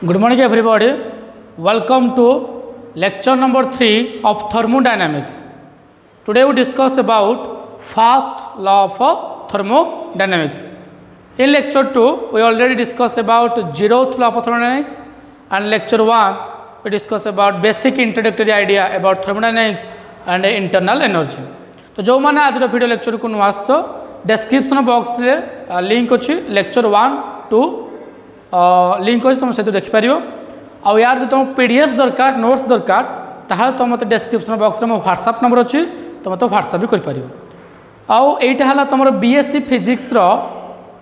Good morning everybody. Welcome to lecture number 3 of thermodynamics. Today we discuss about first law of thermodynamics. In lecture 2 we already discussed about zeroth law of thermodynamics, and lecture 1 we discuss about basic introductory idea about thermodynamics and internal energy. तो जो मैंने आज video lecture को नुआस description box रे link अच्छी lecture 1 2 link अच्छे तुम से देखिपर आउ यार जो तुम पीडीएफ दरकार नोट्स दरकार ताहा तुम मत डिस्क्रिप्शन बॉक्स रे मो व्हाट्सएप नंबर अच्छी तुम तो व्हाट्सएप भी कर आउ एटा हला तुम बीएससी फिजिक्स रो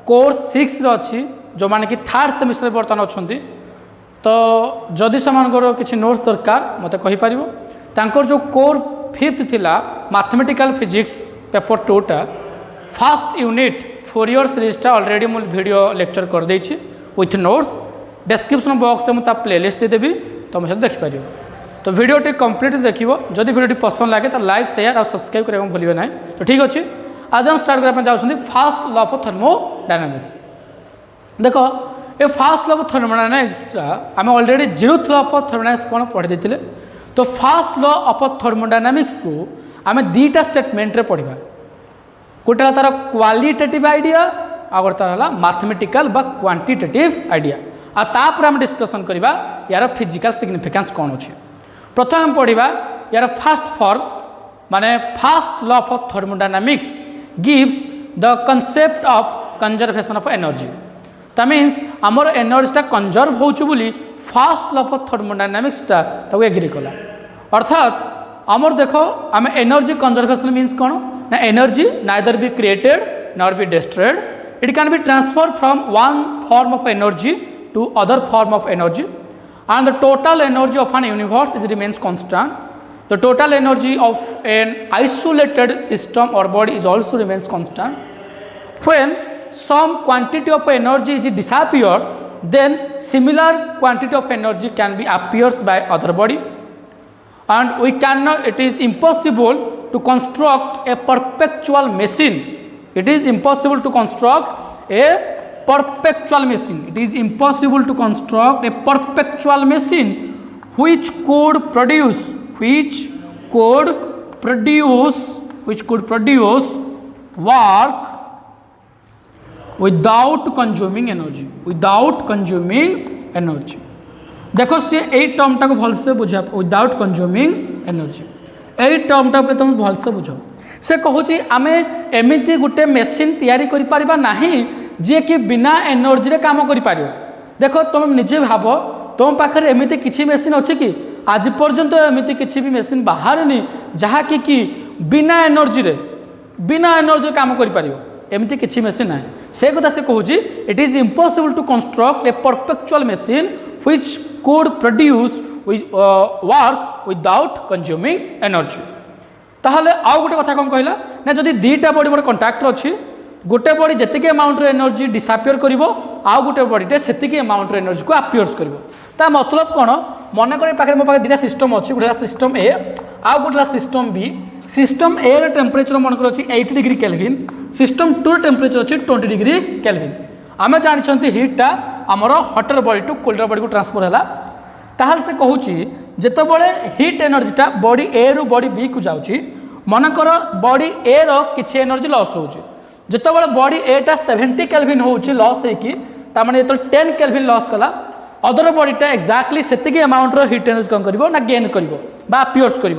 कोर्स 6 रो अच्छी जो माने कि थर्ड सेमिस्टर बर्तमान अच्छी तो जदि से किसी नोट्स दरकार मत कहीपर तांकर जो कोर 5th थिला मैथमेटिकल फिजिक्स पेपर 2 टा फर्स्ट यूनिट 4 इयर सीरीजटा ऑलरेडी मुझे वीडियो लेक्चर कर देछि विथ नोट्स डिस्क्रिप्शन बॉक्स में मुझे प्लेलिस्ट देदेवि तुम से देखिपर तो वीडियोटी कंप्लीट देखियो जदि वीडियोटी पसंद लगे तो लाइक शेयर और सब्सक्राइब करने भूलिए ना। तो ठीक अच्छे आज हम स्टार्ट करने जाऊँ फास्ट लॉ ऑफ थर्मोडायनामिक्स। देखो ये फास्ट लॉ ऑफ थर्मोडायनामिक्स आम already zeroth law of thermodynamics कौन पढ़ी देते तो फास्ट लॉ ऑफ थर्मोडायनामिक्स को आम दुईटा स्टेटमेंट रे पढ़ा गोटे तार क्वालिटेटिव आइडिया आ गोटे तार मैथमेटिकल बा क्वांटिटेटिव आइडिया आपर आम डिस्कसन करवा यार फिजिकल सिग्निफिकेंस कौन अच्छे। प्रथम आम पढ़ा यार फास्ट फॉर्म माने first law of thermodynamics gives the concept of conservation of energy that means आमर एनर्जीटा कंजर्व होली फास्ट लॉ ऑफ थर्मोडायनामिक्सटा एग्री कला अर्थात आमर देख आम एनर्जी कंजर्वेशन मीन्स कौन ना energy neither be created nor be destroyed it can be transfer from one form of energy to other form of energy, and the total energy of an universe is remains constant. The total energy of an isolated system or body is also remains constant. When some quantity of energy is disappear, then similar quantity of energy can be appears by other body, and we cannot, it is impossible to construct a perpetual machine. It is impossible to construct a perpetual machine. It is impossible to construct a perpetual machine which could produce work without consuming energy. देखो सी यही टर्मटा को भलसे बुझा without consuming energy यही टर्मटा तुम भलसे बुझ से कहूँ आम एमती गोटे मेसीन तैयारी करिपरिबा नाही जी कि बिना एनर्जी रे काम करि पारियो। देखो तुम निजे भाव तुम पाखे एमती किसी मेसीन अच्छी कि आज पर्यंत एमती किसी भी मेसीन बाहर नहीं जहाँकि कि बिना एनर्जी काम करि पारियो एमती किसी मेसीन ना से कथा से कहूँ it is impossible to construct a perpetual machine which could produce work without consuming energy. ताहले आउ गोटे कथा कौन कहला ना जदि दुईटा बॉडी मोर कंट्राक्टर अच्छी गोटे बॉडी जी अमाउंट एनर्जी डिसअपियर कर आउ गोटे बॉडीटे से अमाउंट एनर्जी को अपियर्स कर मतलब कौन मन कर पाखे मो पाखे दुटा सिस्टम अच्छी गोटे सिस्टम ए आउ गोटे सिस्टम बी। सिस्टम ए रे टेम्परेचर मनकर अच्छी 80 डिग्री केल्विन सिस्टम 2 टेम्परेचर अच्छी 20 डिग्री केल्विन आम जानते हिटा आमर हटर बॉडी टू कोल्डर बॉडी को ट्रांसफर है ताहले से कहूँ जितेबाला हिट एनर्जीटा बॉडी ए रु बॉडी बी को जाऊँगी मनकर बॉडी ए रो किसी एनर्जी लॉस हो जितेबाला बॉडी एटा 70 केल्विन हो लॉस होने जो 10 केल्विन लॉस कला अदर बॉडीटा एक्जाक्टली से अमाउंट हिट एनर्जी कौन कर ना गेन कर अपियर्स कर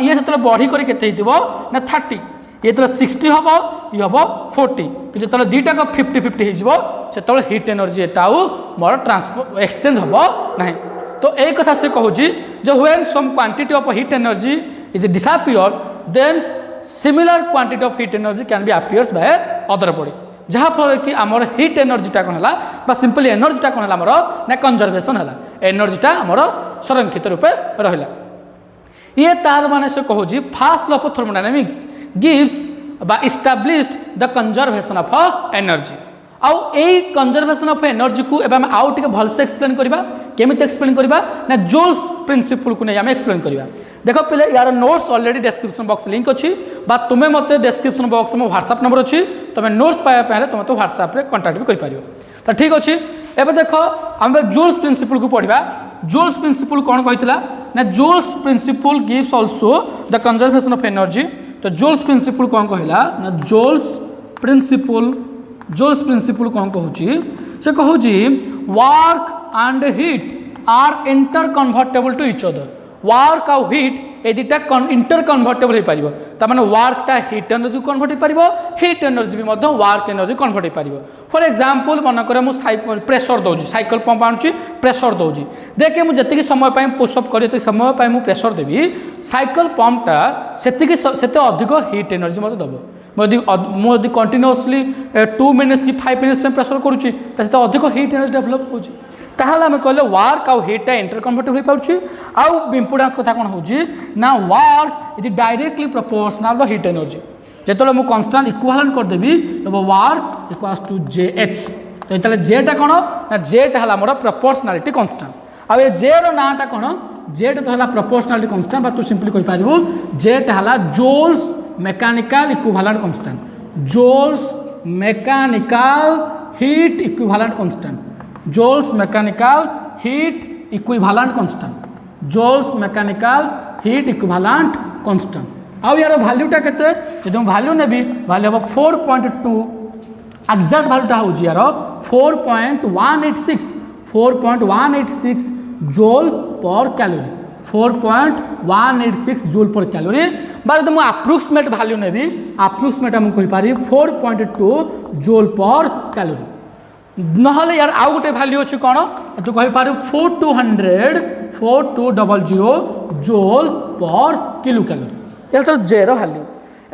ये से बढ़ी कर ना 30 ये जो 60 हम ये हम 40 कि जो दुईटा 50-50 हो हिट एनर्जी एटा मोर ट्रांसफर एक्सचेंज हम ना। तो यही कथा से कहूँ जो when some quantity of heat energy is disappear then similar quantity of heat energy can be appears by other body जहाँफल कि आमर हिट एनर्जीटा कौन है सिंपली एनर्जीटा कौन है आमर ना कंजर्वेशन है एनर्जीटा आमर संरक्षित रूपे रहा ये तार माने से कहूँ first law of thermodynamics gives बा established the conservation of energy आउ यही कंजर्वेशन ऑफ एनर्जी को एवं आउ टे भलसे एक्सप्लेन करवा केमिति एक्सप्लेन करवा ना जोल्स प्रिंसिपल को नहीं आम एक्सप्लेन करवा। देखो पहले यार notes already description box link अच्छी बा तुम्हें मत डिस्क्रिप्शन बॉक्स में व्हाट्सएप नंबर अच्छी तुम्हें नोट्स पाया तुम तो व्हाट्सएप रे कांटेक्ट भी कर। तो ठीक अच्छे एबे देख आम जूल्स प्रिंसिपल को पढ़ा जूल्स प्रिंसिपल कौन कही ना Joule's principle gives also the conservation of energy तो जूल्स प्रिंसिपल कौन कहला ना जूल्स प्रिंसिपल कौन कहूँ से कहूँ work and heat are interconvertible to each other work आउ हीट ए दुटा इंटर कन्वर्टेबल हो पार तार वर्कटा हीट एनर्जी कन्वर्ट हो पार हीट एनर्जी भी वर्क एनर्जी कन्वर्ट हो पार फॉर एग्जांपल मनकर मुझे प्रेशर दूसरी साइकिल पंप आणुची प्रेशर दूसरी देखे मुझे समय पुशअप कर समय मुझे प्रेशर देवी साइकिल पंपटा से अधिक हीट एनर्जी मत दब मुझे कंटिन्यूअसली 2 मिनिट्स कि 5 मिनिट्स में प्रेशर करुँची अधिक हीट एनर्जी डेभलप हो आम कहले वर्क आउ हीटा इंटर कन्वर्टेबल हो पार्टी आउ इम्पोर्टान्स कथा कौन हो ना work is directly proportional the heat energy जो मुझे कन्स्टांट इक्वालेंट करदेवी तब वर्क इक्वल्स टू JH तो जेटा कौन ना जेटा है मोर प्रोपोर्शनालिटी कन्स्टांट आउ जे नाटा कौन जेटा तो है प्रोपोर्शनालिटी कन्स्टांट तू सिंपली कहि पारिबु जेटा है Joule's mechanical equivalent constant Joule's mechanical heat equivalent constant Joule's mechanical heat equivalent constant Joule's mechanical heat equivalent constant आउ यार वैल्यूटा केते जदि हम वैल्यू नेबी वैल्यू हम 4.2 एक्जेक्ट वैल्यूटा हो यार 4.186 जूल पर कैलोरी 4.186 जूल पर कैलोरी बा जब मुझे अप्रोक्सीमेट वैल्यू नेबी अप्रोक्सीमेट हम कहि पारि 4.2 जूल पर कैलोरी नहले यार आउ गोटे वैल्यू अच्छी कौन तू कहीपर 4200 जूल पर किलो कैलोरी यार जे वैल्यू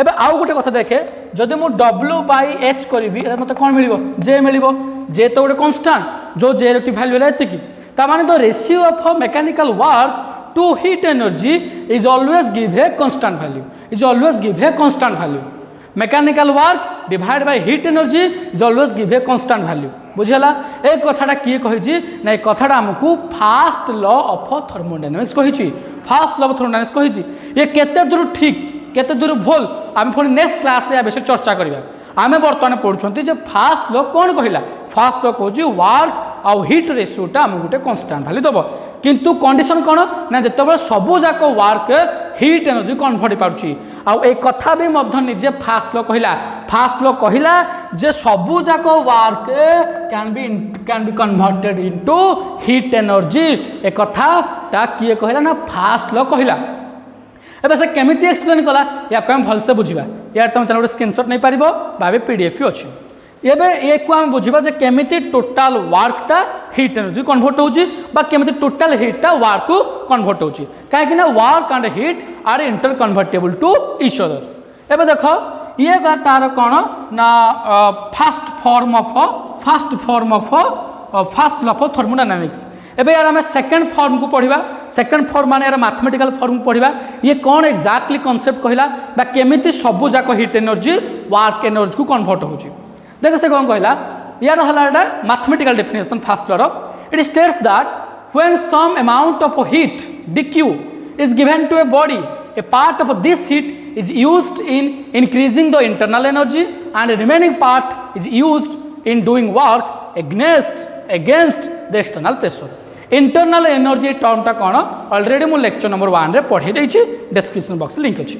एबे आउ गोटे कथा देखे जदि मु W/H करी मत कौन मिल जे मिल जे तो गोटे कन्स्टांट जो जे री वैल्यू है ये तार the ratio of mechanical work to heat energy is always give a constant value is always give a constant value mechanical work divide by heat energy is always give a constant value बुझेगा ए कथाटा किए कही ना कथाटा आमको first law of thermodynamics कही first law of thermodynamics कही ये केते दूर ठीक केते दूर भूल आम पुणी नेक्स्ट क्लास रे विषय चर्चा करवा आम बर्तमान पढ़ुं जे फास्ट लॉ कौन कहला फास्ट लॉ कहूँ वर्क आउ हीट रेशियोटा आम गोटे कांस्टेंट वैल्यू दब किंतु कंडीशन कौन ना जिते सबू जाक वर्क हीट एनर्जी कन्वर्ट हो पार्टी आउ एक कथा भी निजे फास्ट लॉ कहला जे सबू जाक work can be converted into heat energy एक कथा किए कहला ना फास्ट लॉ कहला एबे से केमिति एक्सप्लेन कला या कम भलसे बुझिबा यार तुम चैनल स्क्रीनशॉट नहीं पारिबो बाबे पीडीएफ अच्छी एबे ये को हम बुझिबा जे केमिति टोटल वर्कटा हीट एनर्जी कन्वर्ट होउची बा केमिति टोटल हीटटा वर्क को कन्वर्ट होउची काहे कि ना work and heat are interconvertible to each other एबे देखो ये तार कौन ना first form of first law of thermodynamics एबे यार हमें सेकंड फॉर्म को पढ़ा सेकंड फॉर्म माने यार मैथमेटिकल फॉर्म को पढ़ा ये कौन एक्जाक्टली कॉन्सेप्ट कहला बा केमिति सबू जाक हीट एनर्जी वर्क एनर्जी को कन्वर्ट होउची देख से कौन कहला यार हला mathematical definition first law it states that when some amount of heat dq is given to a body a part of this heat is used in increasing the internal energy and the remaining part is used in doing work against the external pressure internal energy टर्मटा कौन already मु lecture number 1 रे पढ़े देछि description box link अछि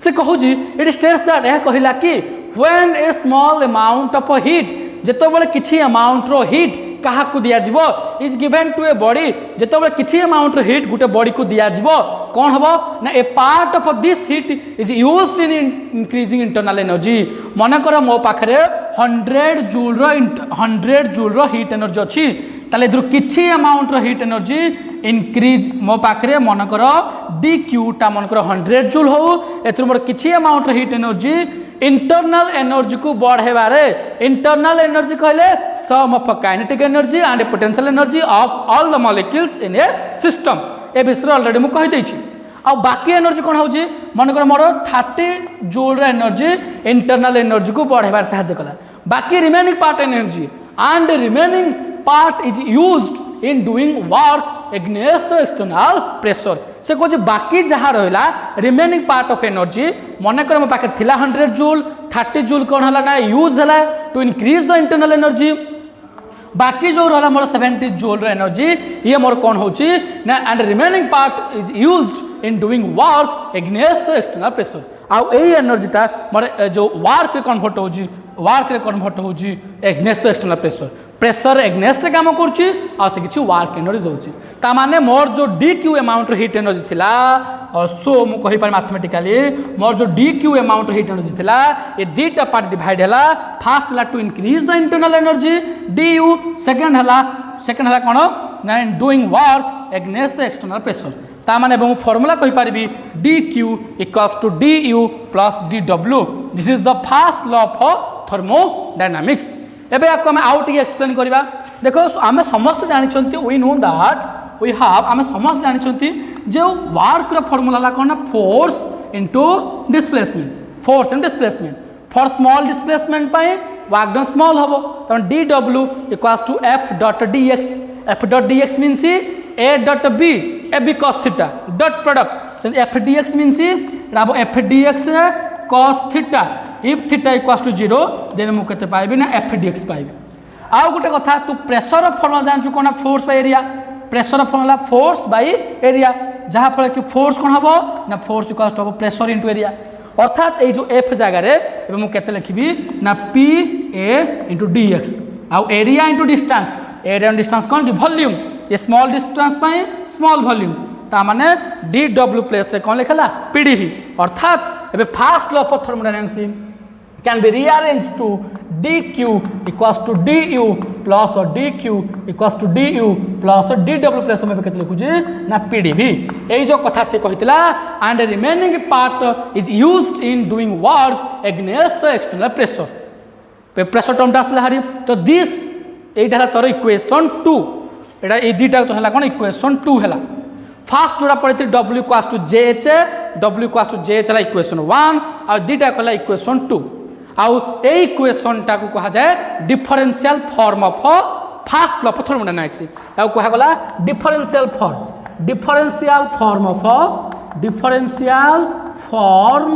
से कहू जी it states that यह कहला कि when A small amount of heat जेतो बले किछि अमाउंट रो हीट कहा को दिया जिवो is given to a body जेतो बले किछि अमाउंट रो हीट गुटे बॉडी को दिया जिवो कोन हबो ना a part of this heat is used in increasing internal energy मन कर मो पाखरे 100 जूल रो हीट एनर्जी अछि ताले इधर किछि अमाउंट रो हीट एनर्जी इंक्रीज मो पाखरे मन कर dq ता मन कर 100 जूल हो एथुर मोर किछि अमाउंट रो हीट एनर्जी इंटरनल एनर्जी को बढ़ेबारे इंटरनल एनर्जी कहले sum of kinetic energy and potential energy of all the molecules in a system ए विषय ऑलरेडी मु कहि दैछि आ बाकी एनर्जी कोन होउची मन कर मोर 30 जूल रो एनर्जी इंटरनल एनर्जी को बढ़ेबार सहायता कला बाकी remaining part energy and remaining part is used in doing work against the external pressure से कह बाकी जहाँ रहा रिमेनिंग पार्ट ऑफ एनर्जी मन कर मो पाखे थिला 100 जूल 30 जूल कौन है ना यूज है to increase the internal energy बाकी जो रहा मोर 70 जूल एनर्जी ये मोर कौन होची ना and remaining part is used in doing work against the external pressure आउ ए एनर्जीटा मोर जो वर्क रे कन्वर्ट होची against the external pressure against काम करुच्ची आ से किछि वर्क एनर्जी दोची ता माने मोर जो d q amount heat energy थिला सो मु कहि पार मैथमेटिकली मोर जो d q amount heat energy थिला ये दीटा पार्ट डिवाइड हला फर्स्ट हला to increase the internal energy d u second हला कोन ना doing work against the external pressure ता माने मु फार्मूला कहि पारबी d q equals to d u plus d डब्ल्यू this is the first law of thermodynamics एबे आपको हम आउट एक्सप्लेन करबा देखो आमे समस्त जानि we know that we have आमे समस्त जानि जो वर्क रो फार्मूला ला कोन force into displacement for small displacement पाए वर्क डन स्मॉल हबो त डी डब्ल्यू equals to f dot dx means a dot b cos theta dot product so f dx means राबो f dx cos theta if theta equals to 0 then मु केते पाइबी ना F dx पाइबी आउ गोटे कथा तू प्रेशर फॉर्मूला जानछु कोना force by area pressure formula force by area जहाँ फल कि फोर्स कौन हम ना force equals to pressure into area अर्थात ये जो एफ जगार मुझे केते लिखी ना P A into d x आउ area into distance area distance कौन कि वॉल्यूम ये स्मॉल डिस्टेंस पाए स्मॉल वॉल्यूम ता माने डी डब्ल्यू प्लेस रे कौन लिखला पीडीवी अर्थात एबे fast law of thermodynamics can be rearranged to dq equals to du plus or dq equals to du plus or dw plus में केते लिखुजी ना pdv ए जो कथा से कहितला and the remaining part is used in doing work against the external pressure term आसला हारी तो this एटा तोर इक्वेशन 2 एटा ए दीटा तो हला कोन इक्वेशन 2 हला फास्ट जोड़ा पड़े w equals to jh w equals to jh हला इक्वेशन 1 और दीटा कहला इक्वेशन 2 आउ ए इक्वेशन टा को कहा जाए differential form of first law of thermodynamics आउ कहा गला differential form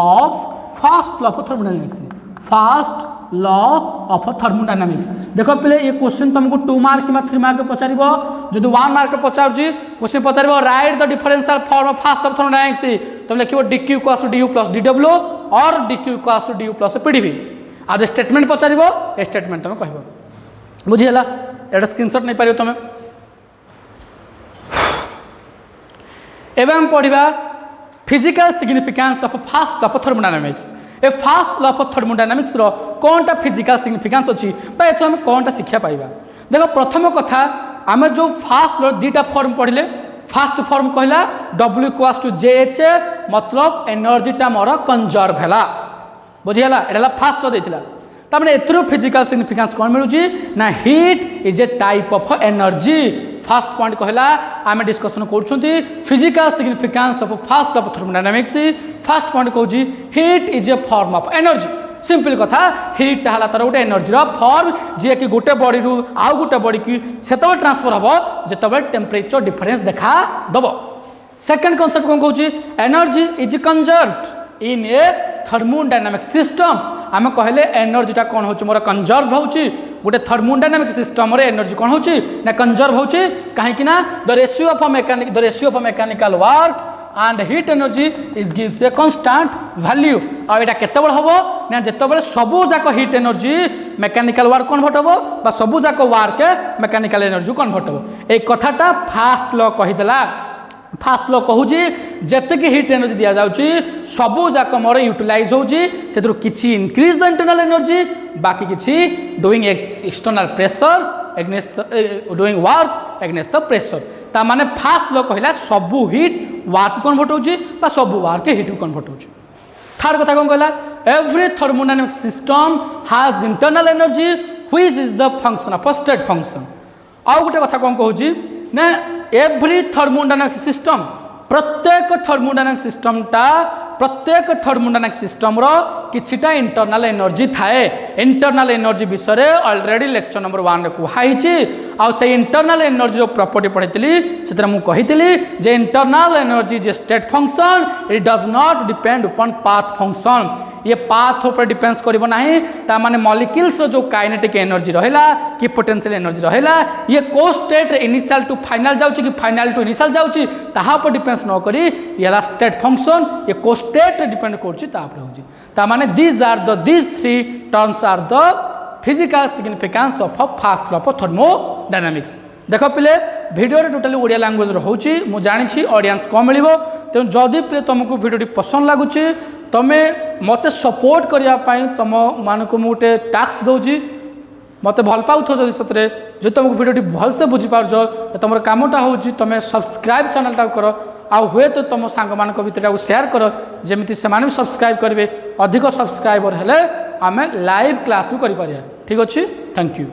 of first law of thermodynamics fast law of thermodynamics देखो पहले ये क्वेश्चन तुमको 2 मार्क कि 3 मार्क पचारिबो जदि 1 मार्क पचारजी क्वेश्चन पचारिबो write the differential form of first of thermodynamics तुम लिखिबो dq equals to du plus dw और dq equals to du plus pdv आ स्टेटमेंट पचारिबो ए स्टेटमेंट तुम कहबो बुझियला एटा स्क्रीनशॉट नहीं पारियो तुम एवं पढ़िबा physical significance of first law of thermodynamics ए फास्ट लॉ ऑफ थर्मोडायनामिक्स रो कोनटा फिजिकल सिग्निफिकेंस अछि बा एथु हम कोनटा शिक्षा पाइबा देखो प्रथम कथा आमे जो फास्ट लॉ दीटा फॉर्म पढ़िले फास्ट फॉर्म कहला w इक्वल्स टू jh मतलब एनर्जी टा मोर कंजर्व हैला बुझियला एला फास्ट लॉ देथिला त माने एथरो फिजिकल सिग्निफिकेंस कोन मिलुची ना heat is a type of energy first point कहला आमे डिस्कशन करछुंती physical significance of first law of thermodynamics first point कहूची heat is a form of energy simple कथा हीट ताहला तर गोटे एनर्जी रो फॉर्म जे कि गोटे बॉडी रु आउ गोटे बॉडी की सेतबे ट्रांसफर हबो जेतबे टेम्परेचर डिफरेंस देखा दबो सेकंड कांसेप्ट कोन कहूची energy is conserved in a thermodynamic system आमे कहले एनर्जी टा कोन होची मोर कंजर्व होची गोटे थर्मोडायनामिक सिस्टम रे एनर्जी कोन होची ना कंजर्व होची काहे कि ना the ratio of mechanical work and heat energy is gives a constant value और एटा केते बड़ हबो ना जेते बड़ सबु जाक heat energy mechanical work convert हबो बा सबु जाक वर्क मैकेनिकल एनर्जी कन्वर्ट हबो ए कथाटा फास्ट लॉ कहि देला फास्ट लॉ कहूची जेते कि हीट एनर्जी दिया जाउची सबु जाक मोर यूटिलाइज होउची सेतरो किछि इंक्रीज द इंटरनल एनर्जी बाकी किछि doing external pressure against doing work against the pressure ता माने फास्ट लॉ कहला सबु हीट वर्क कन्वर्ट होची बा सबु वर्क हीट कन्वर्ट होची थर्ड कथा कोन कहला every thermodynamic system has internal energy which is the function of state function आउ गोटे कथा कोन कहूची ना एवरी थर्मोडायनामिक सिस्टम प्रत्येक थर्मोडायनामिक सिस्टम रो किछिटा इंटरनल एनर्जी थाए इंटरनल एनर्जी विषय ऑलरेडी लेक्चर नंबर 1 रे कुहाइछि आ से इंटरनल एनर्जी जो प्रॉपर्टी पढ़ितली सेतरा मु कहितली जे इंटरनल एनर्जी जे state function it does not depend upon path function ये पाथ ऊपर डिपेंड्स करिवो नाही ता माने मॉलिक्यूल्स रो जो काइनेटिक एनर्जी रहेला कि पोटेंशियल एनर्जी रहेला ये को स्टेट इनिशियल टू फाइनल जाउची कि फाइनल टू इनिशियल जाउची ताहा पर डिपेंड्स न करी येला स्टेट फंक्शन ये को स्टेट डिपेंड करची ता पर होची ता माने these three terms are the physical significance of fast law of thermodynamics देख पिले वीडियो टोटाली ओडिया लैंग्वेज रोचे मुझे जानी ऑडियंस कम मिल तेणु जदि पे तुमको वीडियो पसंद लगुच तुम्हें मत सपोर्ट करने तुम मानक गोटे टास्क दूसरी मत भल पाथ जदि सतरे जो तुमको वीडियो भलसे बुझीपार तुम कमटा हूँ तुम सब्सक्राइब चैनल कर आ हुए तो तुम सांग मान भर शेयर कर जमी से सब्सक्राइब करेंगे अधिक सब्सक्राइबर हेले आम लाइव क्लास भी करें ठीक अच्छे थैंक यू।